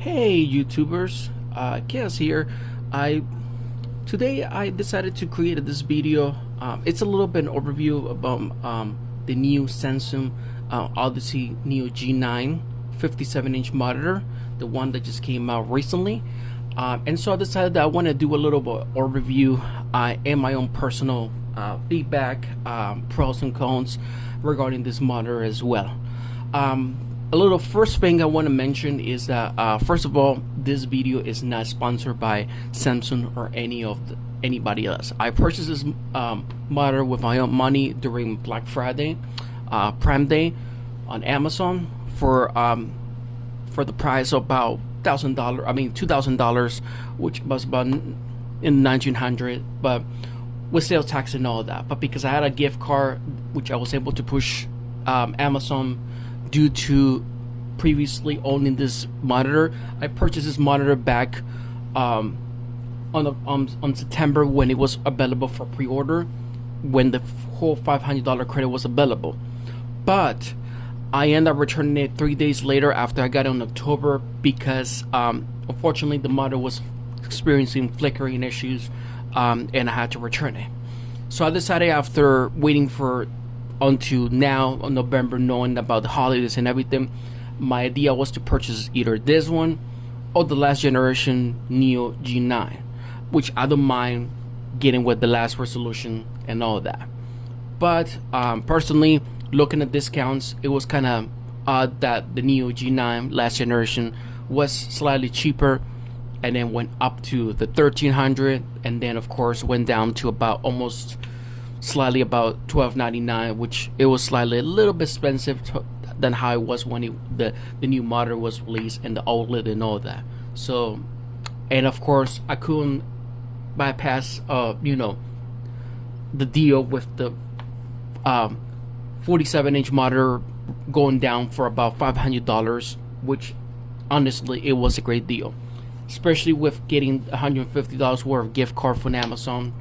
Hey YouTubers, Chaos here. I Today I decided to create this video. It's a little bit an overview about the new Samsung Odyssey Neo G9 57-inch monitor, the one that just came out recently. And so I decided that I want to do a little bit overview and my own personal feedback, pros and cons regarding this monitor as well. A little first thing I want to mention is that first of all, this video is not sponsored by Samsung or anybody else. I purchased this monitor with my own money during Black Friday, Prime Day on Amazon for the price of about $1,000. I mean $2,000, which was about in 1900, but with sales tax and all that. But because I had a gift card, which I was able to push Amazon due to previously owning this monitor, I purchased this monitor back on September when it was available for pre-order, when the whole $500 credit was available. But I ended up returning it 3 days later after I got it in October because unfortunately the monitor was experiencing flickering issues, and I had to return it. So I decided, after waiting for until now on November, knowing about the holidays and everything, my idea was to purchase either this one or the last generation Neo G9, which I don't mind getting with the last resolution and all that. But personally, looking at discounts, it was kind of odd that the Neo G9 last generation was slightly cheaper and then went up to the 1300, and then of course went down to about almost slightly about $12.99, which it was slightly a little bit expensive than how it was when the new monitor was released and the OLED and all that. So, and of course I couldn't bypass the deal with the 47-inch monitor going down for about $500, which honestly it was a great deal, especially with getting $150 worth of gift card from Amazon.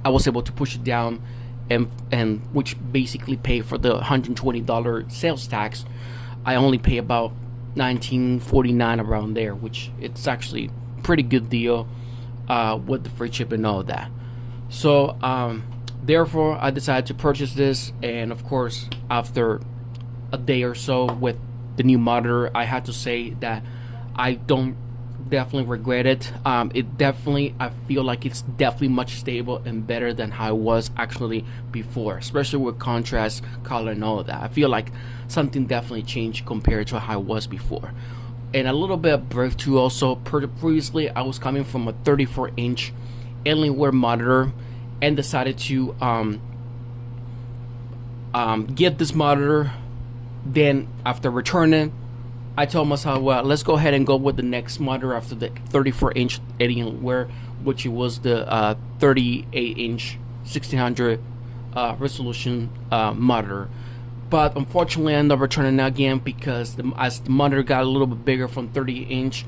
I was able to push it down, and which basically paid for the $120 sales tax. I only pay about $19.49 around there, which it's actually pretty good deal with the free shipping and all that. So therefore I decided to purchase this, and of course after a day or so with the new monitor, I had to say that I don't definitely regret it. I feel like it's definitely much stable and better than how it was actually before, especially with contrast, color and all of that. I feel like something definitely changed compared to how it was before. And a little bit of brief too also. Previously I was coming from a 34-inch Alienware monitor and decided to get this monitor. Then after returning, I told myself, well, let's go ahead and go with the next monitor after the 34-inch Alienware, which was the 38-inch 1600 resolution monitor. But unfortunately I ended up returning it again because as the monitor got a little bit bigger from 30-inch,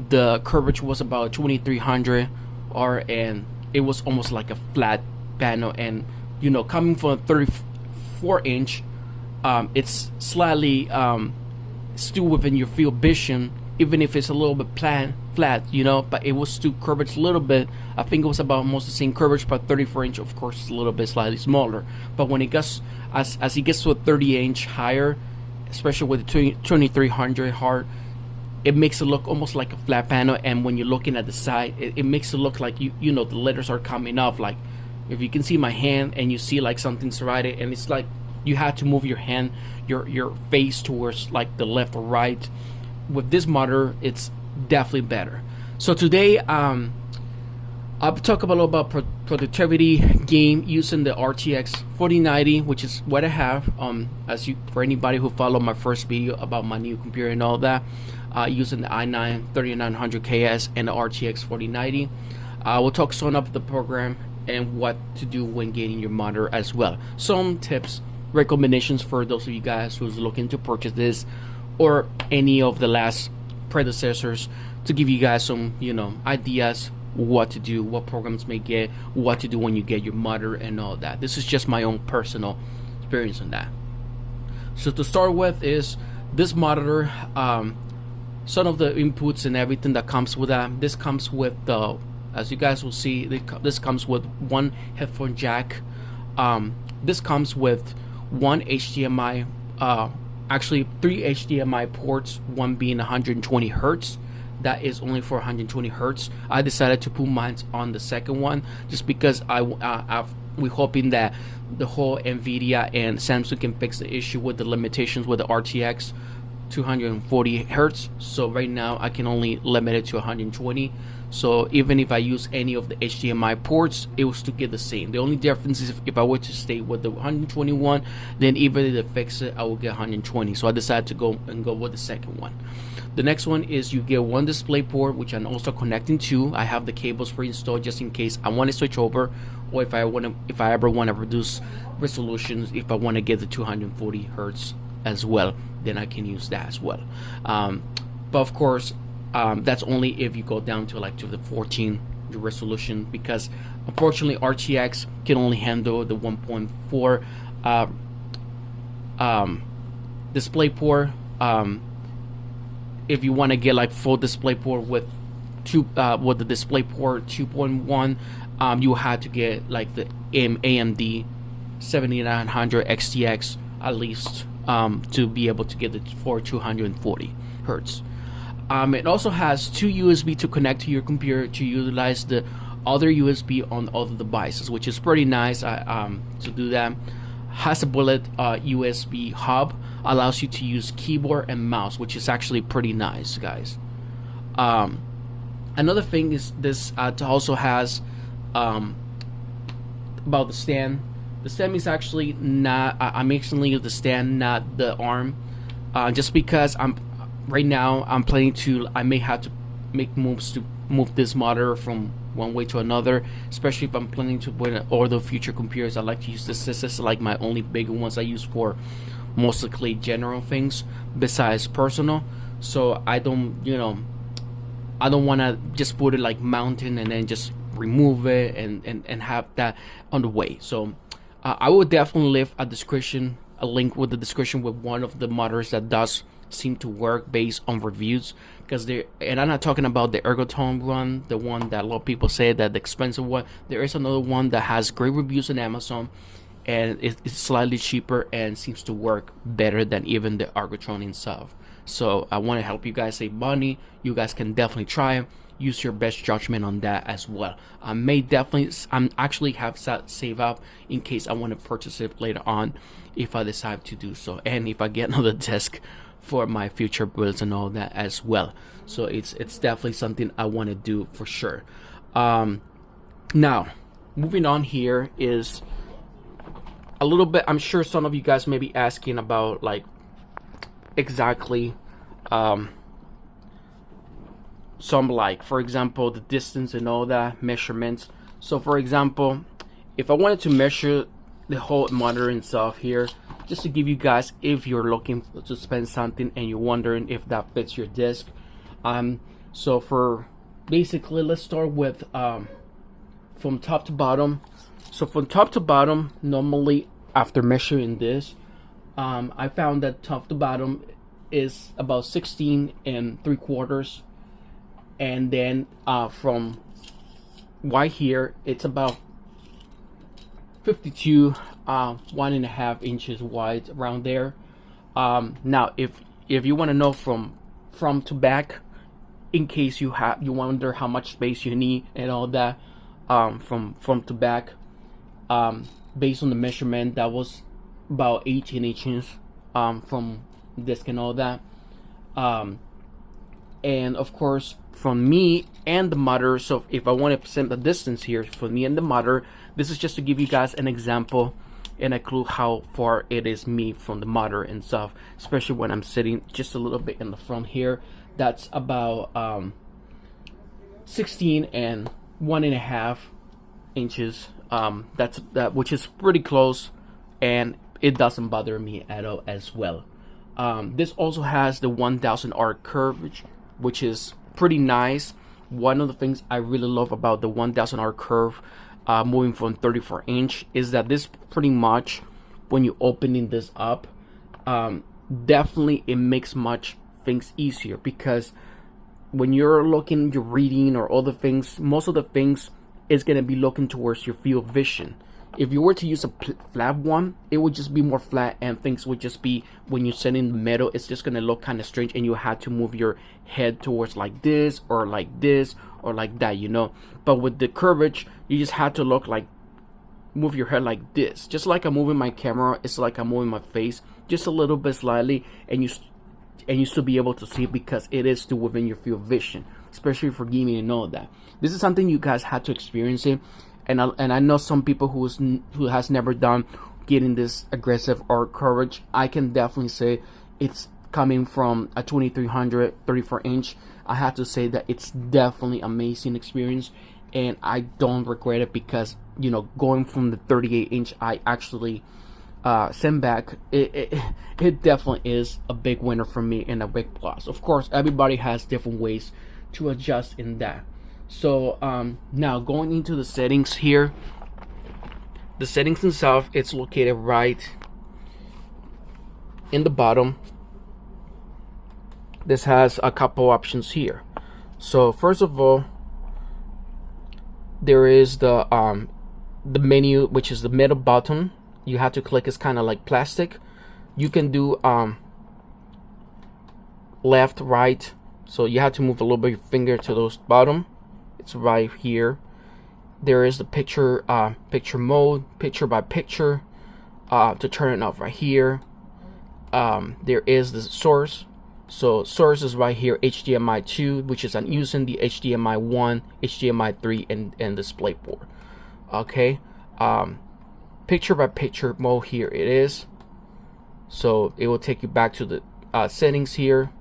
the curvature was about 2300 R, and it was almost like a flat panel. And coming from a 34-inch, it's slightly still within your field of vision, even if it's a little bit flat, but it was still curved a little bit. I think it was about almost the same curvature, but 34-inch of course is a little bit slightly smaller. But when it gets as it gets to a 30-inch higher, especially with the 2300 hard, it makes it look almost like a flat panel. And when you're looking at the side, it makes it look like the letters are coming off. Like if you can see my hand and you see like something's right, and it's like you have to move your hand, your face towards like the left or right. With this monitor, it's definitely better. So today, I'll talk a little about productivity game using the RTX 4090, which is what I have. For anybody who followed my first video about my new computer and all that, using the i9 3900KS and the RTX 4090. We'll talk some up the program and what to do when getting your monitor as well. Some tips, recommendations for those of you guys who's looking to purchase this or any of the last predecessors, to give you guys some ideas what to do, what programs may get, what to do when you get your monitor and all that. This is just my own personal experience on that. So to start with is this monitor some of the inputs and everything that comes with that. This comes with the, as you guys will see, this comes with one headphone jack. This comes with one HDMI, actually 3 HDMI ports, one being 120 hertz. That is only for 120 hertz. I decided to put mine on the second one just because we're hoping that the whole Nvidia and Samsung can fix the issue with the limitations with the RTX 240 hertz. So right now I can only limit it to 120. So even if I use any of the HDMI ports, it will still get the same. The only difference is if I were to stay with the 121, then even if they fix it, I will get 120. So I decided to go with the second one. The next one is you get one display port, which I'm also connecting to. I have the cables pre-installed just in case I want to switch over, or if I ever want to reduce resolutions, if I want to get the 240 hertz as well, then I can use that as well. But of course, that's only if you go down to like to the 14 resolution, because unfortunately RTX can only handle the 1.4 display port. If you want to get like full display port with the display port 2.1, you have to get like the AMD 7900 XTX at least to be able to get it for 240 hertz. It also has 2 USB to connect to your computer to utilize the other USB on other devices, which is pretty nice to do that. Has a bullet USB hub, allows you to use keyboard and mouse, which is actually pretty nice, guys. Another thing is this also has about the stand. The stand is actually not, I'm actually the stand, not the arm, just because right now I'm planning to, I may have to make moves to move this monitor from one way to another, especially if I'm planning to put all the future computers. I like to use this. This is like my only bigger ones I use for mostly general things besides personal. So I don't, I don't want to just put it like mountain and then just remove it and have that on the way. So I would definitely leave a link with the description with one of the monitors that does seem to work based on reviews, because and I'm not talking about the Ergotone one, the one that a lot of people say that the expensive one. There is another one that has great reviews on Amazon, and it's slightly cheaper and seems to work better than even the Ergotone itself. So I want to help you guys save money. You guys can definitely try it. Use your best judgment on that as well. I'm actually have save up in case I want to purchase it later on if I decide to do so, and if I get another desk for my future builds and all that as well. So it's definitely something I want to do for sure. Now moving on, here is a little bit, I'm sure some of you guys may be asking about like exactly some, like for example the distance and all that measurements. So for example, if I wanted to measure the whole monitor itself here, just to give you guys, if you're looking to spend something and you're wondering if that fits your disc, so for basically, let's start with from top to bottom. So from top to bottom, normally after measuring this, I found that top to bottom is about 16 3/4, and then from wide here it's about 52 1.5 inches wide, around there. Now if you want to know from front to back, in case you wonder how much space you need and all that, from front to back, based on the measurement, that was about 18 inches from disc and all that. And of course from me and the mother, so if I want to send the distance here for me and the mother, this is just to give you guys an example and a clue how far it is me from the mother and stuff, especially when I'm sitting just a little bit in the front here. That's about 16 1.5 inches, which is pretty close, and it doesn't bother me at all as well. This also has the 1000 arc curve, which is pretty nice. One of the things I really love about the 1000 arc curve, moving from 34 inch, is that this pretty much, when you opening this up, definitely it makes much things easier, because when you're looking, you're reading or other things, most of the things is going to be looking towards your field of vision. If you were to use a flat one, it would just be more flat, and things would just be, when you're setting the metal, it's just going to look kind of strange, and you had to move your head towards like this or like this or like that, you know. But with the curvature, you just had to look like, move your head like this, just like I'm moving my camera. It's like I'm moving my face just a little bit slightly, and you still be able to see it, because it is still within your field of vision, especially for gaming and all that. This is something you guys had to experience it, and I know some people who has never done getting this aggressive or coverage. I can definitely say it's coming from a 2300 34-inch. I have to say that it's definitely amazing experience, and I don't regret it, because, you know, going from the 38-inch, I actually sent back. It definitely is a big winner for me and a big plus. Of course, everybody has different ways to adjust in that. So now going into the settings here, the settings itself, it's located right in the bottom. This has a couple options here. So first of all, there is the menu, which is the middle button. You have to click. It's kind of like plastic. You can do left, right, so you have to move a little bit your finger to those bottom. It's right here. There is the picture mode, picture by picture, to turn it off right here. There is the source. So source is right here, HDMI 2, which is I'm using the HDMI 1, HDMI 3, and DisplayPort. Okay. Picture by picture mode, here it is. So it will take you back to the settings here,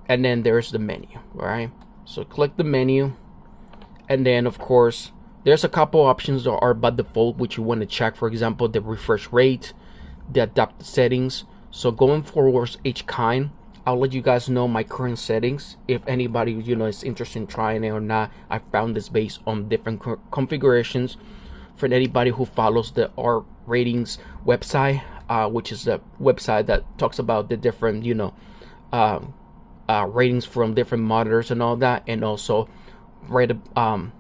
and then there's the menu. Right, so click the menu, and then of course there's a couple options that are by default which you want to check. For example, the refresh rate, the adaptive settings. So going forward each kind, I'll let you guys know my current settings. If anybody, you know, is interested in trying it or not, I found this based on different configurations. For anybody who follows the R ratings website, which is a website that talks about the different, you know, ratings from different monitors and all that, and also from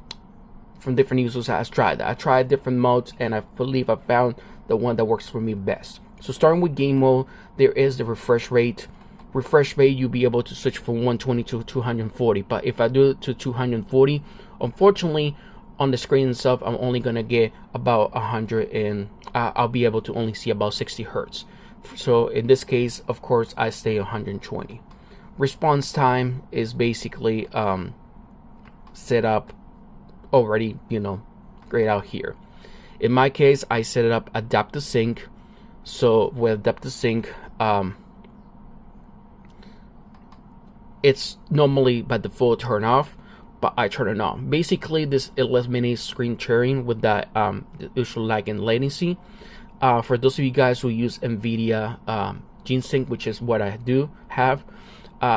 different users has tried that. I tried different modes, and I believe I found the one that works for me best. So starting with game mode, there is the refresh rate. Refresh rate, you'll be able to switch from 120 to 240. But if I do it to 240, unfortunately, on the screen itself, I'm only gonna get about 100, and I'll be able to only see about 60 hertz. So in this case, of course, I stay 120. Response time is basically set up already, you know, grayed out here. In my case, I set it up adaptive sync. So with adaptive sync, it's normally by default turn off, but I turn it on. Basically, this eliminates screen sharing with that usual lag and latency. For those of you guys who use NVIDIA G-Sync, which is what I do have,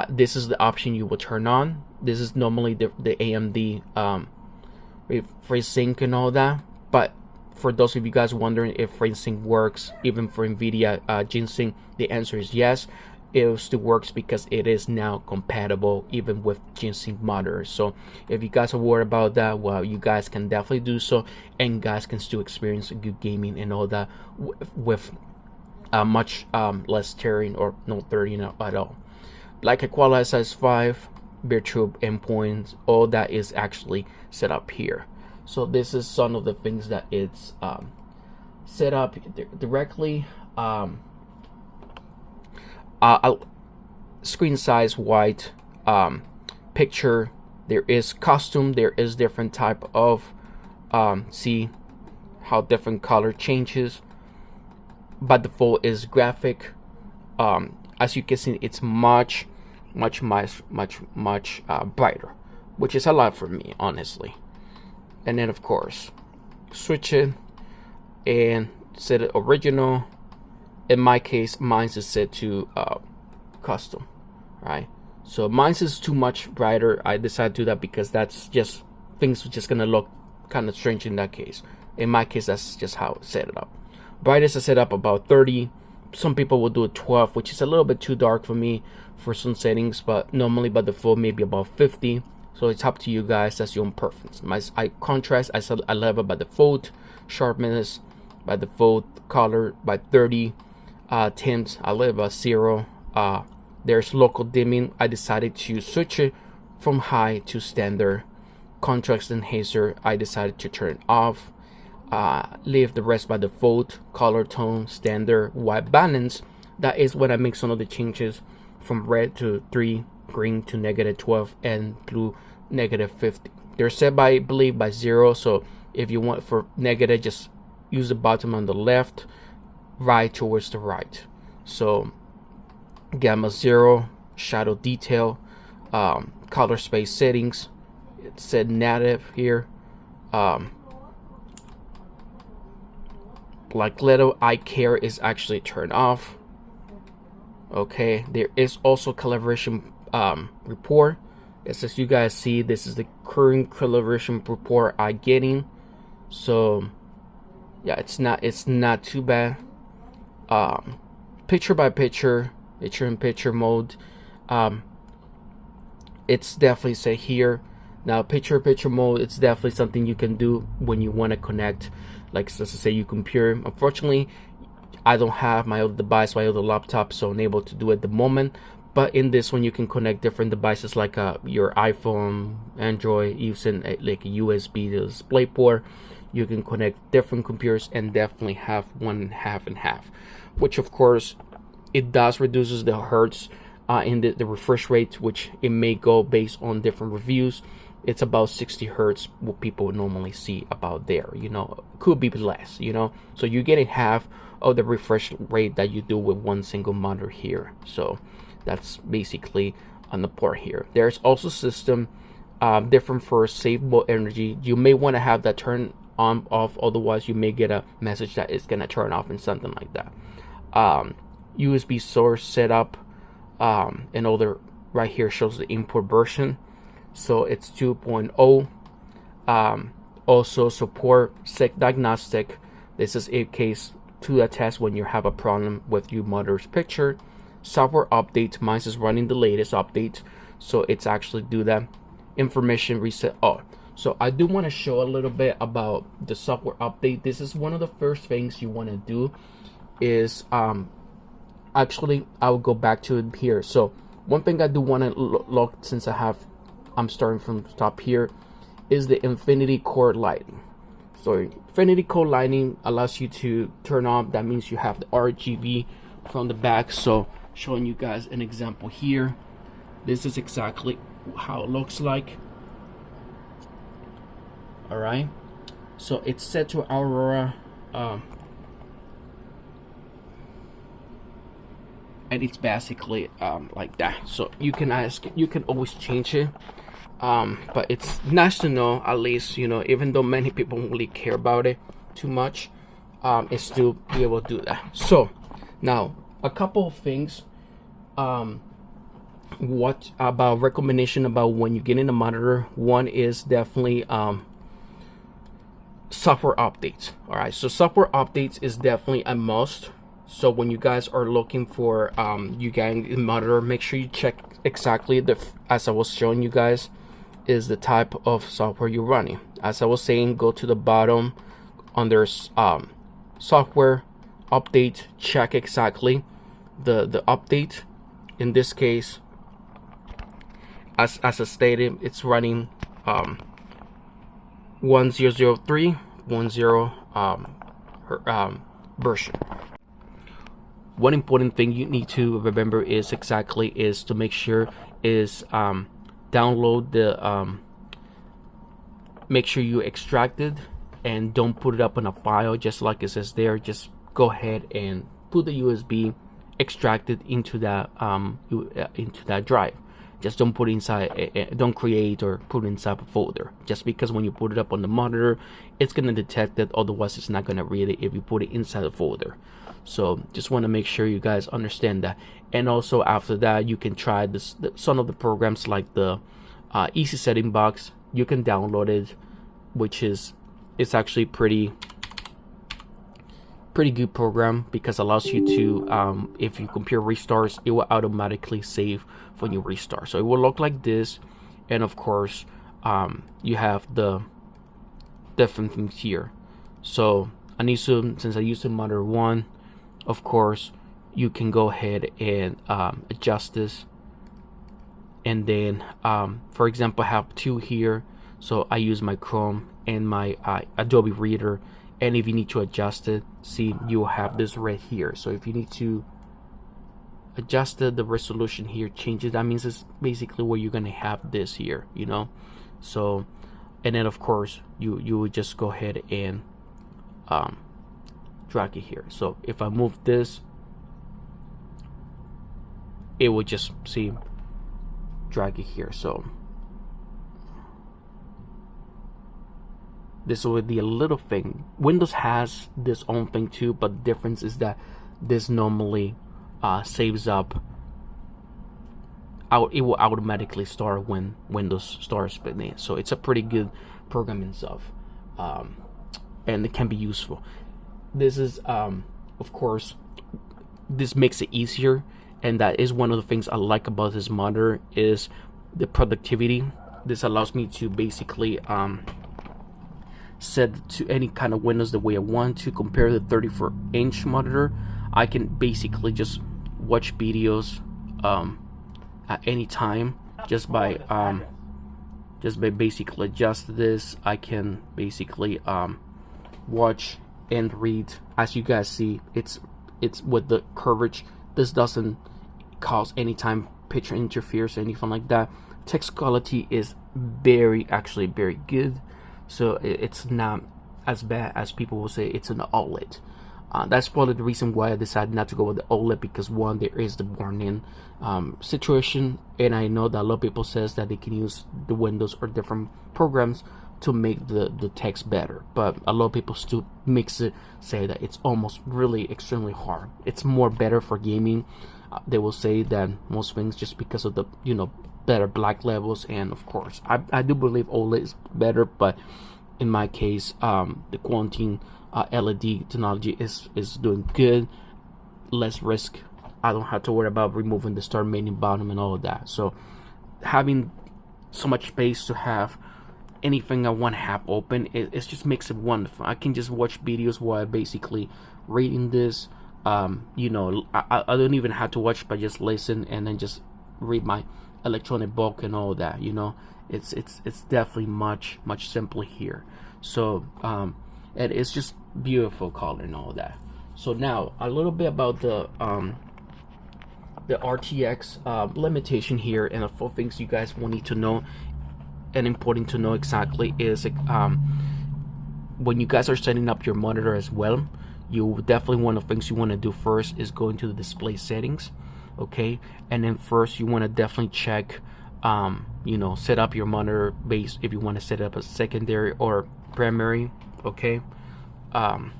this is the option you will turn on. This is normally the AMD FreeSync and all that. But for those of you guys wondering if FreeSync works even for NVIDIA G-Sync, the answer is yes. It still works because it is now compatible even with G-Sync monitors. So if you guys are worried about that, well, you guys can definitely do so, and you guys can still experience good gaming and all that with much less tearing or no tearing at all. Like equalizer size 5, virtual endpoints, all that is actually set up here. So this is some of the things that it's set up directly. Screen size white, picture, there is custom, there is different type of see how different color changes. By default is graphic. As you can see, it's much brighter, which is a lot for me, honestly. And then of course switch it and set it original. In my case, mine is set to custom, right? So mine is too much brighter. I decided to do that because that's just, things are just gonna look kind of strange in that case. In my case, that's just how I set it up. Brightest I set up about 30, some people will do a 12, which is a little bit too dark for me for some settings, but normally by default maybe about 50. So it's up to you guys. That's your own preference. I contrast, I said I level by default, sharpness by default, color by 30, tint I level by 0. There's local dimming. I decided to switch it from high to standard. Contrast enhancer, I decided to turn it off. Leave the rest by default. Color tone standard. White balance, that is when I make some of the changes from red to 3, green to -12, and blue -50. They're set by, I believe, by 0. So if you want for negative, just use the bottom on the left, right towards the right. So gamma 0, shadow detail, color space settings, it's set native here. Like little I care is actually turned off. Okay, there is also calibration report. As you guys see, this is the current calibration report I'm getting. So yeah, it's not too bad. Picture by picture in picture mode, it's definitely set here. Now picture mode, it's definitely something you can do when you want to connect, like let's say you computer. Unfortunately, I don't have my other device, my other laptop, so unable to do it at the moment. But in this one, you can connect different devices like your iPhone, Android, using like a USB display port. You can connect different computers and definitely have one half and half, which of course it does reduces the hertz in the refresh rate, which it may go based on different reviews. It's about 60 hertz, what people normally see about there, could be less, so you're getting half of the refresh rate that you do with one single monitor here. So that's basically on the port here. There's also system different for savable energy. You may want to have that turn on off, otherwise you may get a message that it's gonna turn off and something like that. USB source setup, and other right here shows the import version, so it's 2.0. Also support SEC diagnostic. This is a case to attest when you have a problem with your mother's picture. Software update, mine is running the latest update, so it's actually do that. Information reset. So I do want to show a little bit about the software update. This is one of the first things you want to do is actually I will go back to it here. So one thing I do want to look, since I'm starting from the top here, is the infinity core lighting. So infinity core lighting allows you to turn on, that means you have the RGB from the back. So showing you guys an example here, this is exactly how it looks like. All right, so it's set to Aurora, and it's basically like that. So you can always change it, but it's nice to know, at least, even though many people don't really care about it too much, it's still be able to do that. So now a couple of things, what about recommendation about when you get in a monitor. One is definitely software updates. All right, so software updates is definitely a must. So when you guys are looking for you getting a monitor, make sure you check exactly as I was showing you guys, is the type of software you're running. As I was saying, go to the bottom under software update, check exactly the update. In this case, as I stated, it's running 1003 version. One important thing you need to remember is to make sure is download the make sure you extract it and don't put it up in a file just like it says there. Just go ahead and put the USB, extract it into that drive. Just don't put it inside, don't create or put it inside a folder, just because when you put it up on the monitor, it's going to detect it. Otherwise, it's not going to read it if you put it inside a folder. So just want to make sure you guys understand that. And also after that, you can try some of the programs like the Easy Setting Box. You can download it, which it's actually pretty pretty good program because it allows you to, if your computer restarts, it will automatically save when you restart. So it will look like this, and of course, you have the different things here. So I need to, since I used the monitor 1, of course, you can go ahead and adjust this. And then, for example, I have 2 here. So I use my Chrome and my Adobe Reader. And if you need to adjust it, see, you will have this right here. So if you need to adjust the resolution here, change it, that means it's basically where you're gonna have this here, you know. So, and then of course you would just go ahead and drag it here. So if I move this, it would just, see, drag it here. So this will be a little thing. Windows has this own thing too, but the difference is that this normally saves up. It will automatically start when Windows starts spinning. So it's a pretty good programming stuff, and it can be useful. This is, of course, this makes it easier, and that is one of the things I like about this monitor is the productivity. This allows me to basically set to any kind of windows the way I want to. Compare the 34-inch monitor, I can basically just watch videos at any time just by basically adjust this. I can basically watch and read. As you guys see, it's with the coverage. This doesn't cause any time picture interference or anything like that. Text quality is actually very good. So it's not as bad as people will say it's an OLED. That's probably the reason why I decided not to go with the OLED, because one, there is the burn-in situation, and I know that a lot of people says that they can use the Windows or different programs to make the text better, but a lot of people still say that it's almost really extremely hard. It's more better for gaming, they will say, than most things, just because of the better black levels. And of course I do believe OLED is better, but in my case the Quantum LED technology is doing good, less risk. I don't have to worry about removing the start menu bottom and all of that. So having so much space to have anything I want to have open, it just makes it wonderful. I can just watch videos while basically reading this. I don't even have to watch, but just listen and then just read my electronic book and all that. It's definitely much simpler here. So and it's just beautiful color and all that. So now a little bit about the RTX limitation here, and the 4 things you guys will need to know and important to know exactly is when you guys are setting up your monitor as well, you definitely, one of the things you want to do first is go into the display settings, okay? And then first you want to definitely check set up your monitor base if you want to set up a secondary or primary, okay? And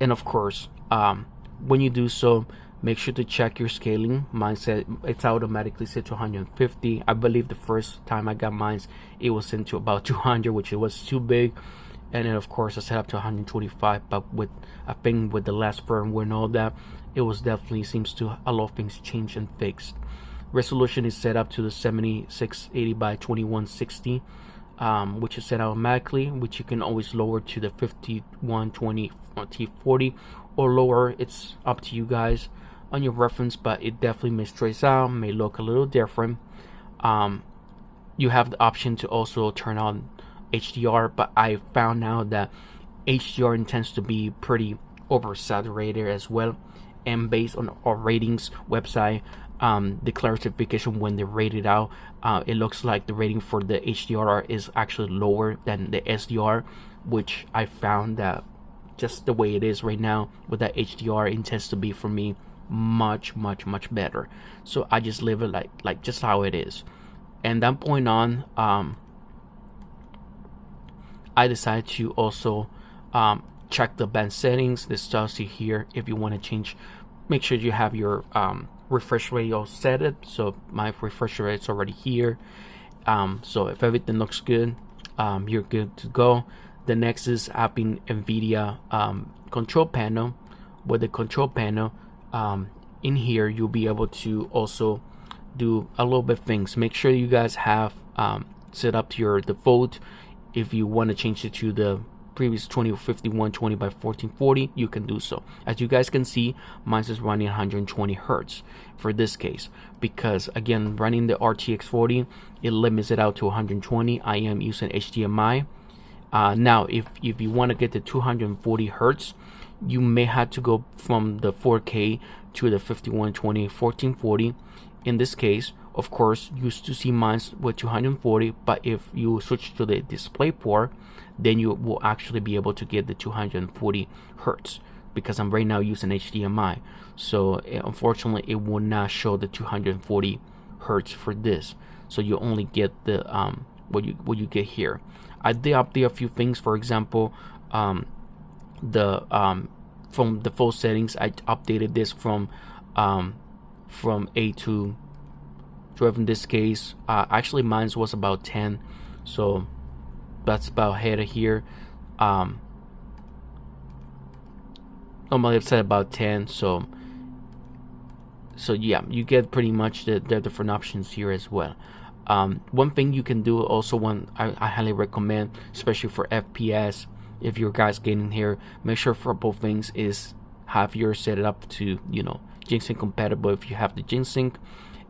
of course when you do so, make sure to check your scaling. Mine said it's automatically set to 150. I believe the first time I got mine, it was set to about 200, which it was too big. And then of course I set up to 125, but with the last firmware and all that, it was definitely seems to a lot of things changed and fixed. Resolution is set up to the 7680 by 2160, which is set automatically, which you can always lower to the 5120 or T40 or lower. It's up to you guys on your reference, but it definitely may trace out, may look a little different. You have the option to also turn on HDR, but I found out that HDR tends to be pretty oversaturated as well, and based on our ratings website, the clarification when they rate it out, it looks like the rating for the HDR is actually lower than the SDR, which I found that just the way it is right now with that HDR, it tends to be for me much better. So I just leave it like just how it is. And that point on, I decided to also check the band settings. This tells you here if you want to change, make sure you have your refresh rate all set it. So my refresh rate is already here. So if everything looks good, you're good to go. The next is having NVIDIA control panel. With the control panel, in here you'll be able to also do a little bit things. Make sure you guys have set up to your default. If you want to change it to the previous 205120 by 1440, you can do so. As you guys can see, mine is running 120 hertz for this case, because again, running the RTX 40, it limits it out to 120. I am using HDMI. Now if you want to get the 240 hertz, you may have to go from the 4K to the 5120 1440. In this case, of course, you used to see mine with 240, but if you switch to the display port, then you will actually be able to get the 240 hertz, because I'm right now using HDMI. So unfortunately, it will not show the 240 hertz for this. So you only get the what you get here. I did update a few things. For example, from the full settings, I updated this from 8 to 12 in this case. Actually mine was about 10, so that's about header here. Normally I've set about 10, so yeah, you get pretty much the different options here as well. One thing you can do also, one I highly recommend, especially for FPS, if you guys getting here, make sure for both things is have yours set it up to, you know, G-Sync compatible if you have the G-Sync.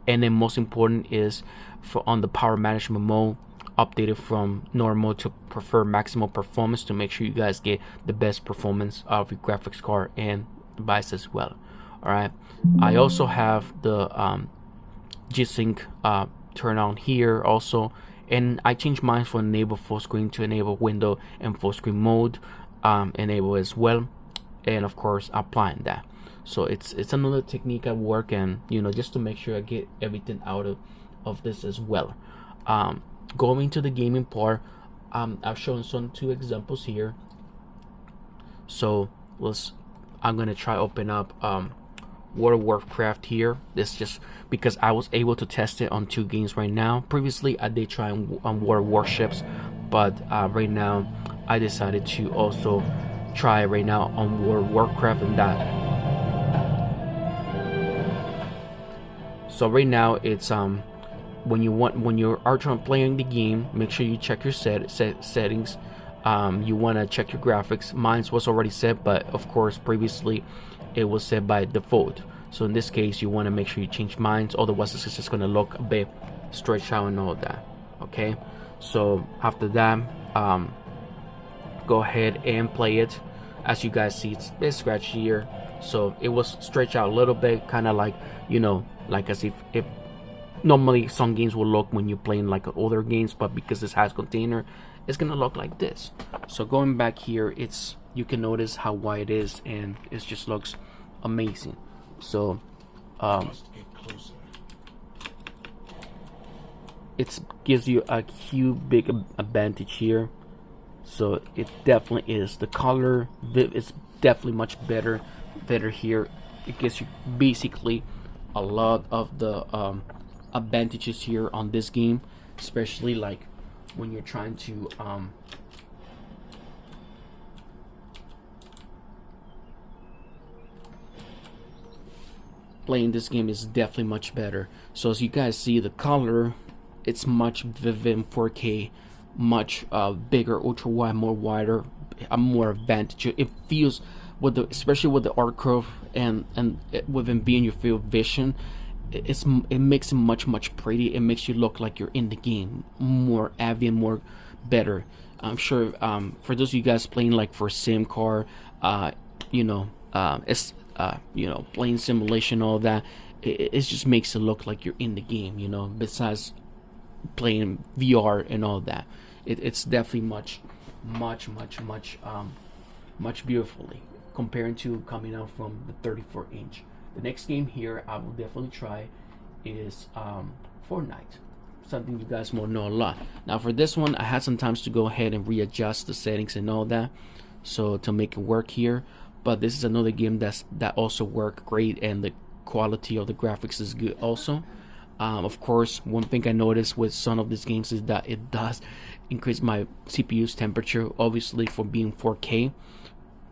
And then most important is for on the power management mode, updated from normal to prefer maximum performance, to make sure you guys get the best performance of your graphics card and device as well. Alright, I also have the G-Sync turn on here also, and I changed mine from enable full screen to enable window and full screen mode, enable as well, and of course applying that. So it's another technique at work, and you know, just to make sure I get everything out of this as well. Going to the gaming part, I've shown two examples here. So I'm gonna try open up World of Warcraft here. This just because I was able to test it on 2 games right now. Previously I did try on World of Warships, but right now I decided to also try right now on World of Warcraft and that. So right now it's when you are trying playing the game, make sure you check your settings. You want to check your graphics. Mine was already set, but of course previously it was set by default. So in this case you want to make sure you change mine, otherwise it's just going to look a bit stretched out and all that. Okay, so after that, go ahead and play it. As you guys see, it's a bit scratchy here, so it was stretched out a little bit, kind of like, you know, like as if normally some games will look when you're playing like older games, but because this has container, it's gonna look like this. So going back here, you can notice how wide it is, and it just looks amazing. So it gives you a huge big advantage here. So it definitely is. The color is definitely much better here. It gives you basically a lot of the advantages here on this game, especially like when you're trying to playing this game is definitely much better. So as you guys see, the color, it's much vivid in 4K, much bigger, ultra wide, more wider, more advantage. It feels with the, especially with the art curve and within being your field of vision, it makes it much pretty. It makes you look like you're in the game, more avian, more better. I'm sure for those of you guys playing like for sim car, you know, you know, playing simulation, all that, it just makes it look like you're in the game, you know, besides playing VR and all that. It's definitely much beautifully comparing to coming out from the 34-inch. The next game here I will definitely try is Fortnite, something you guys will know a lot. Now for this one, I had some times to go ahead and readjust the settings and all that, so to make it work here. But this is another game that also work great, and the quality of the graphics is good also. Of course, one thing I noticed with some of these games is that it does increase my CPU's temperature, obviously for being 4K.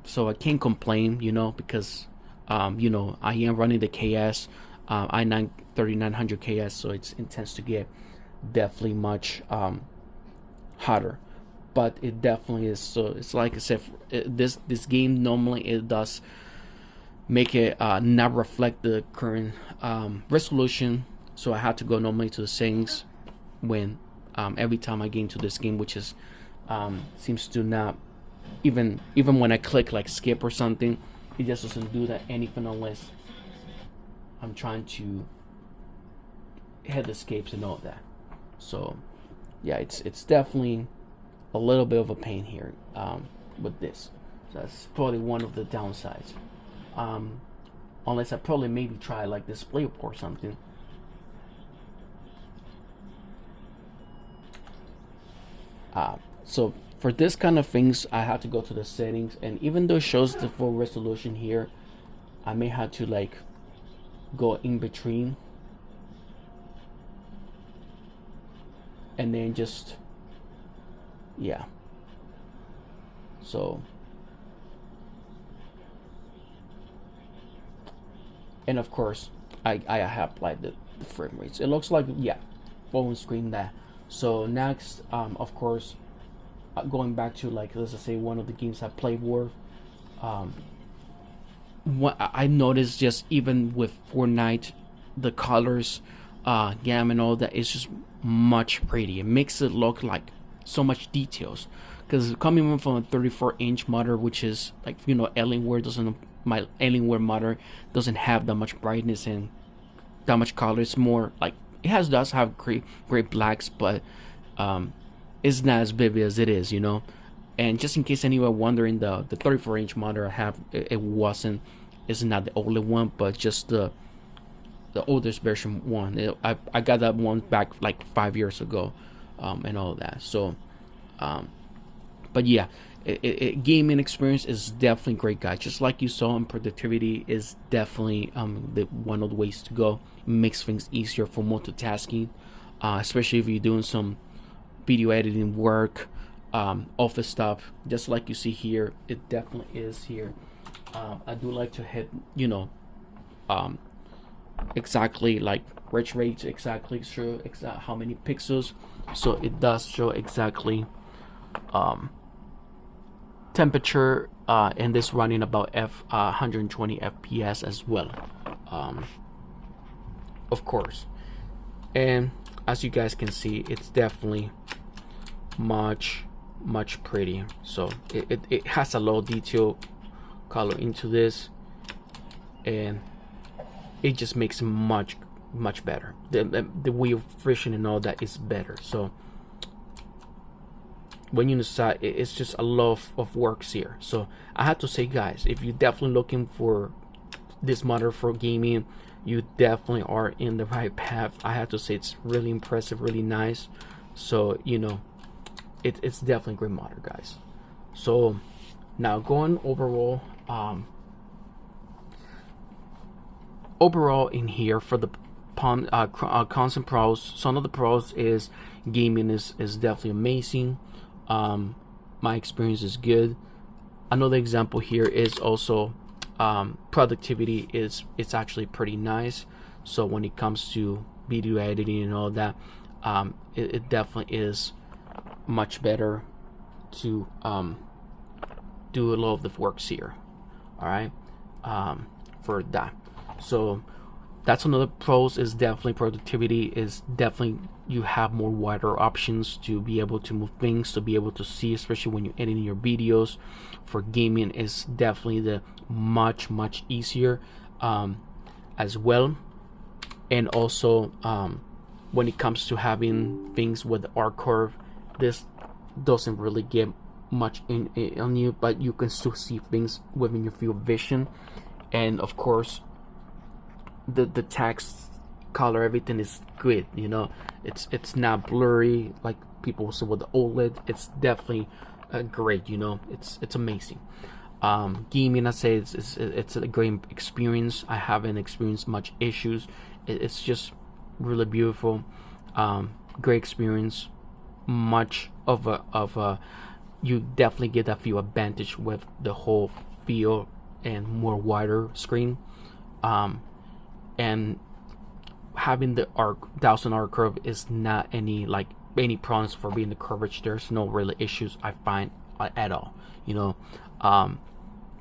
So I can't complain, because I am running the KS i9 3900 KS, so it intends to get definitely much hotter. But it definitely is. So it's like I said, this game normally it does make it not reflect the current resolution. So I had to go normally to the settings when every time I get into this game, which is seems to not even when I click like skip or something, it just doesn't do that anything unless I'm trying to hit escapes and all that. So yeah, it's definitely a little bit of a pain here with this. So that's probably one of the downsides. Unless I probably maybe try like display or something. So for this kind of things, I have to go to the settings, and even though it shows the full resolution here, I may have to like go in between and then just so, and of course I have applied the frame rates. It looks like full screen there. So next, of course, going back to like, let's just say one of the games I played were, what I noticed just even with Fortnite, the colors, gamma and all that is just much pretty. It makes it look like so much details. Because coming from a 34-inch monitor, which is like my Alienware monitor doesn't have that much brightness and that much color. It's more like it does have great blacks, but it's not as vivid as it is, And just in case anyone wondering, the 34-inch monitor I have, it's not the older one, but just the oldest version one. I got that one back like 5 years ago, and all that. So, but yeah, gaming experience is definitely great, guys. Just like you saw, and productivity is definitely one of the ways to go. It makes things easier for multitasking, especially if you're doing some video editing work, office stuff. Just like you see here, it definitely is here. I do like to hit, exactly like refresh rate, exactly show how many pixels. So it does show exactly temperature, and this running about 120 FPS as well, of course. And as you guys can see, it's definitely much pretty. So it has a low detail color into this, and it just makes it much better. The way of friction and all that is better. So when you decide, it's just a lot of works here. So I have to say, guys, if you're definitely looking for this monitor for gaming, you definitely are in the right path. I have to say, it's really impressive, really nice. So it's definitely a great monitor, guys. So now going overall, in here for the constant pros, some of the pros is gaming is definitely amazing. My experience is good. Another example here is also productivity it's actually pretty nice. So when it comes to video editing and all that, it definitely is much better to do a lot of the works here. All right, for that. So that's another pros, is definitely productivity, is definitely you have more wider options to be able to move things, to be able to see, especially when you're editing your videos. For gaming is definitely the much easier as well. And also when it comes to having things with the arc curve, this doesn't really get much on you, but you can still see things within your field of vision. And of course the text, color, everything is good. It's not blurry like people say with the OLED. It's definitely great. It's amazing. Gaming, I say it's a great experience. I haven't experienced much issues. It's just really beautiful. Great experience. Much of a you definitely get that feel advantage with the whole feel and more wider screen. And having the arc 1000 arc curve is not any problems for being the coverage. There's no really issues I find at all.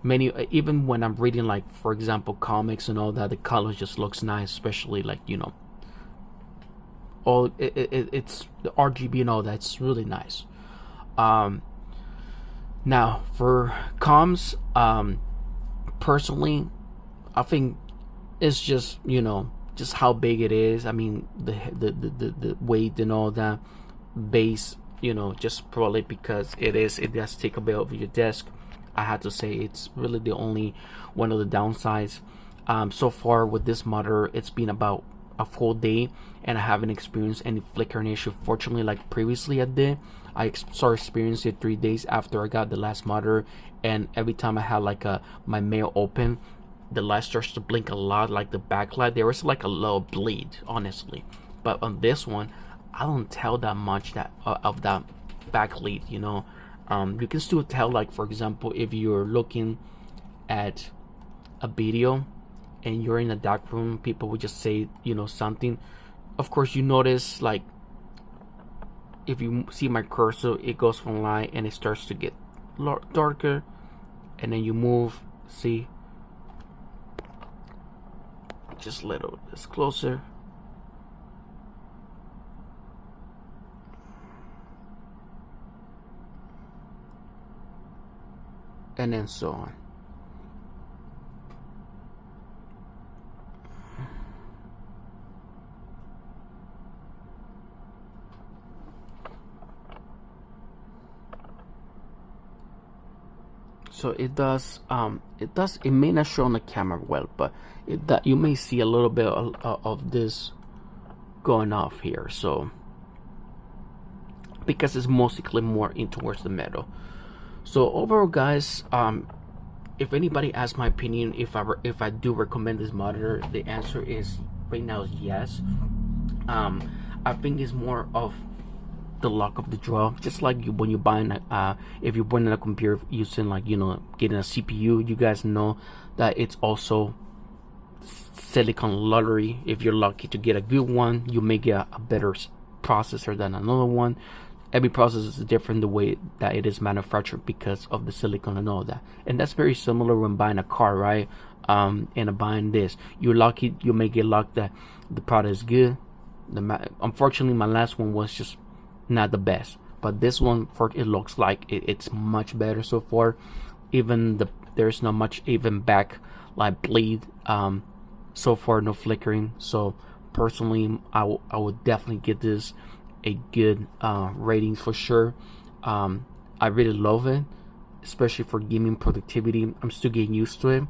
Many, even when I'm reading, like, for example, comics and all that, the color just looks nice, especially like, all it's the RGB and all that. It's really nice. Now for comms, personally, I think it's just just how big it is. I mean, the weight and all that, base, just probably because it does take a bit of your desk. I had to say it's really the only one of the downsides. So far with this monitor, it's been about a full day and I haven't experienced any flickering issue. Fortunately, like previously I did, I started experiencing it 3 days after I got the last monitor, and every time I had like my mail open, the light starts to blink a lot, like the backlight. There was like a little bleed, honestly. But on this one, I don't tell that much of that backlight. You can still tell, like, for example, if you're looking at a video and you're in a dark room, people would just say something. Of course, you notice, like, if you see my cursor, it goes from light and it starts to get darker, and then you move, see, just a little bit closer, and then so on. So it does. It may not show on the camera well, but you may see a little bit of this going off here. So because it's mostly more in towards the middle. So overall, guys, if anybody asks my opinion, if I do recommend this monitor, the answer is right now is yes. I think it's more of the luck of the draw, just like when you're buying if you're buying a computer using, like, getting a CPU, you guys know that it's also silicon lottery. If you're lucky to get a good one, you may get a better processor than another one. Every processor is different the way that it is manufactured because of the silicon and all that. And that's very similar when buying a car, right? And buying this, you're lucky, you may get luck that the product is good. Unfortunately, my last one was just not the best, but this one, it looks like it's much better so far. Even there's not much even back like bleed. So far, no flickering. So personally, I would definitely give this a good rating for sure. I really love it, especially for gaming productivity. I'm still getting used to it,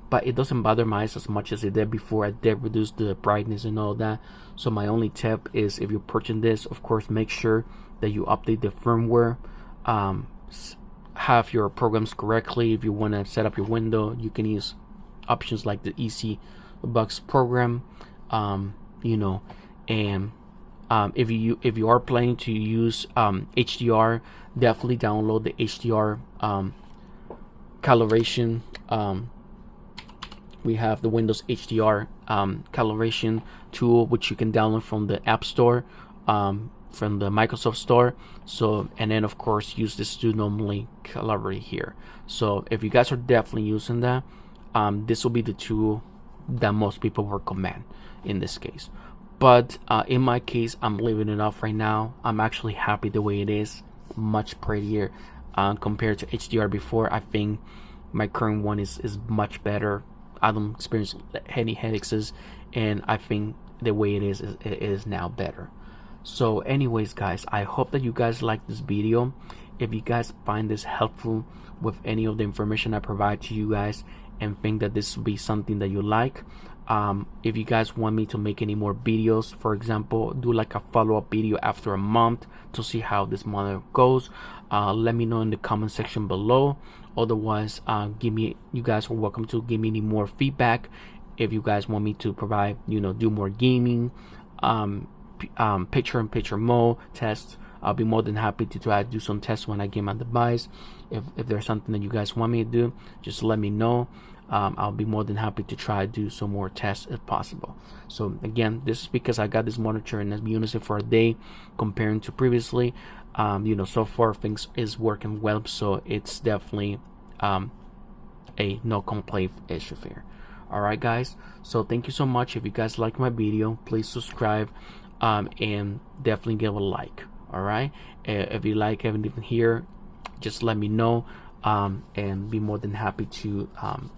but it doesn't bother my eyes as much as it did before. I did reduce the brightness and all that. So my only tip is, if you're purchasing this, of course, make sure that you update the firmware, have your programs correctly. If you want to set up your window, you can use options like the Easy Bugs program, and if you are planning to use HDR, definitely download the HDR calibration. We have the Windows HDR calibration tool, which you can download from the App Store, from the Microsoft Store. So, and then of course use this to normally calibrate here. So if you guys are definitely using that, this will be the tool that most people recommend in this case. But in my case, I'm leaving it off right now. I'm actually happy the way it is, much prettier compared to HDR before. I think my current one is much better. I don't experience any headaches, and I think the way it is now better. So anyways, guys, I hope that you guys like this video. If you guys find this helpful with any of the information I provide to you guys, and think that this will be something that you like, if you guys want me to make any more videos, for example, do like a follow-up video after a month to see how this monitor goes, let me know in the comment section below. Otherwise, you guys are welcome to give me any more feedback. If you guys want me to provide, do more gaming, picture-in-picture mode test. I'll be more than happy to try to do some tests when I get my device. If there's something that you guys want me to do, just let me know. I'll be more than happy to try to do some more tests if possible. So again, this is because I got this monitor and I've been using it for a day comparing to previously. So far things is working well, so it's definitely a no complaint issue here. Alright guys, so thank you so much. If you guys like my video, please subscribe and definitely give a like. Alright, if you like anything here, just let me know, and be more than happy to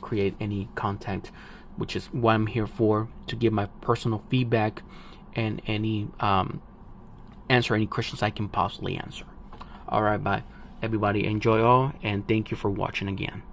create any content, which is what I'm here for, to give my personal feedback and any answer any questions I can possibly answer. Alright, bye everybody, enjoy all, and thank you for watching again.